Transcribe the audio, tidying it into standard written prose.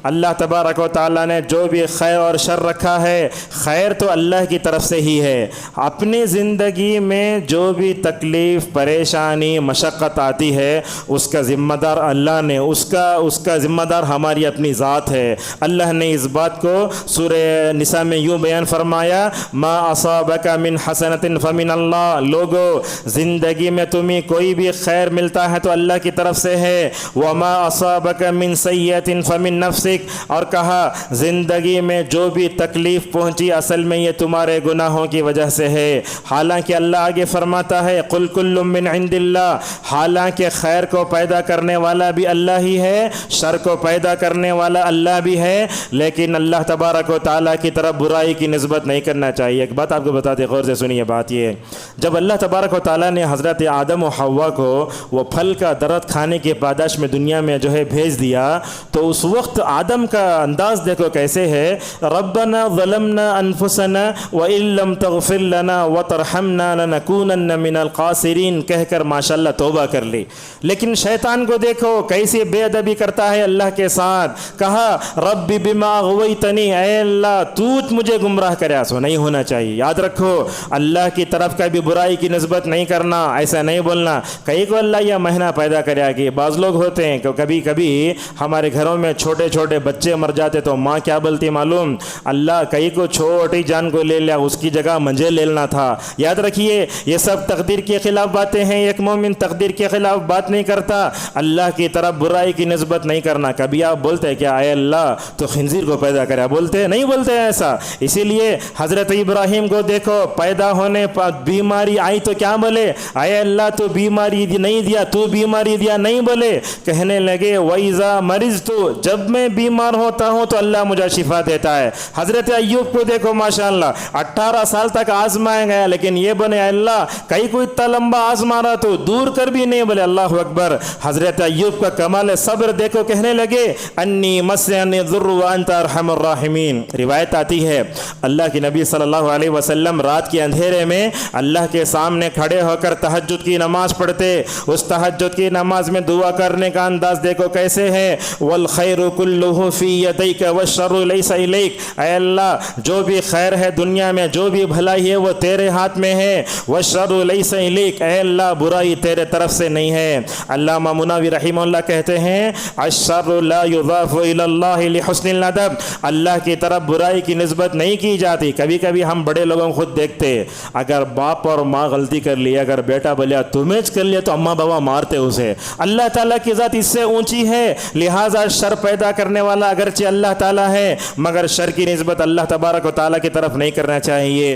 اللہ تبارک و تعالیٰ نے جو بھی خیر اور شر رکھا ہے خیر تو اللہ کی طرف سے ہی ہے۔ اپنی زندگی میں جو بھی تکلیف پریشانی مشقت آتی ہے اس کا ذمہ دار اللہ نے، اس کا ذمہ دار ہماری اپنی ذات ہے۔ اللہ نے اس بات کو سورہ نساء میں یوں بیان فرمایا، ما اصابک من حسنۃ فمن اللہ، لوگو زندگی میں تمہیں کوئی بھی خیر ملتا ہے تو اللہ کی طرف سے ہے، وما اصابک من سیئۃ فمن نفسک، اور کہا زندگی میں جو بھی تکلیف پہنچی اصل میں یہ تمہارے گناہوں کی وجہ سے ہے۔ حالانکہ اللہ آگے فرماتا ہے قل کل من عند اللہ، حالانکہ خیر کو پیدا کرنے والا بھی اللہ ہی ہے، شر کو پیدا کرنے والا اللہ بھی ہے، لیکن اللہ تبارک و تعالیٰ کی طرف برائی کی نسبت نہیں کرنا چاہیے۔ ایک بات آپ کو بتاتے غور سے سنیے، بات یہ ہے جب اللہ تبارک و تعالیٰ نے حضرت آدم و حوا کو وہ پھل کا درخت کھانے کی پاداش میں دنیا میں جو ہے بھیج دیا تو اس وقت آدم کا انداز دیکھو کیسے ہے، ربنا ظلمنا انفسنا وان لم تغفر لنا وترحمنا لنکونن من الخاسرین کہہ کر ماشاءاللہ توبہ کر لی۔ لیکن شیطان کو دیکھو کیسی بے ادبی کرتا ہے اللہ کے ساتھ، کہا رب بما اغویتنی، اے اللہ تو مجھے گمراہ کریا، سو نہیں ہونا چاہیے۔ یاد رکھو اللہ کی طرف کبھی برائی کی نسبت نہیں کرنا، ایسا نہیں بولنا کہیں کو اللہ یہ مہینہ پیدا کریا کہ بعض لوگ ہوتے ہیں کہ کبھی کبھی ہمارے گھروں میں چھوٹے چھوٹے بچے مر جاتے تو ماں کیا بولتی معلوم، اللہ کہیں کو چھوٹی جان کو لے لیا، اس کی جگہ مجھے لے لینا تھا۔ یاد رکھیے یہ سب تقدیر کے خلاف باتیں ہیں، ایک مومن تقدیر کے خلاف بات نہیں کرتا، اللہ کی طرف برائی کی نسبت نہیں کرنا۔ کبھی آپ بولتے ہیں کیا اے اللہ تو خنزیر کو پیدا کرا، بولتے نہیں بولتے ایسا؟ اسی لیے حضرت ابراہیم کو دیکھو پیدا ہونے پر بیماری آئی تو کیا بولے، اے اللہ تو بیماری نہیں دیا، تو بیماری دیا نہیں بولے، کہنے لگے وَإِذَا مَرِضْتُ، جب میں بیمار ہوتا ہوں تو اللہ مجھے شفا دیتا ہے۔ حضرت ایوب کو دیکھو ماشاءاللہ 18 سال تک آزمایا گیا لیکن یہ بنے اللہ کہیں کوئی اتنا لمبا آزما رہا تو دور کر بھی نہیں بولے، اللہ اکبر۔ حضرت ایوب کا کمال صبر دیکھو، کہنے لگے انی مسنی الضر وانت ارحم الراحمین۔ روایت آتی ہے اللہ کے نبی صلی اللہ علیہ وسلم رات کے اندھیرے میں اللہ کے سامنے کھڑے ہو کر تہجد کی نماز پڑھتے، اس تہجد کی نماز میں دعا کرنے کا انداز دیکھو کیسے ہے، والخیر کلہ فی یدیک والشر لیس الیک، اے اللہ جو بھی خیر ہے دنیا میں جو بھی بھلائی ہے وہ تیرے ہاتھ میں ہے، والشر لیس الیک، اے اللہ برائی تیرے طرف سے نہیں ہے۔ علامہ مناوی رحمہ اللہ کہتے ہیں الشر لا یضاف الی اللہ لحسن الادب، اللہ کی طرف برائی کی نسبت نہیں کی جاتی۔ کبھی کبھی ہم بڑے لوگوں کو خود دیکھتے اگر باپ اور ماں غلطی کر لی، اگر بیٹا بولیا تمہیں کر لیا تو اماں بابا مارتے اسے۔ اللہ تعالیٰ کی ذات اس سے اونچی ہے، لہٰذا شر پیدا کرنے والا اگرچہ اللہ تعالیٰ ہے مگر شر کی نسبت اللہ تبارک و تعالیٰ کی طرف نہیں کرنا چاہیے۔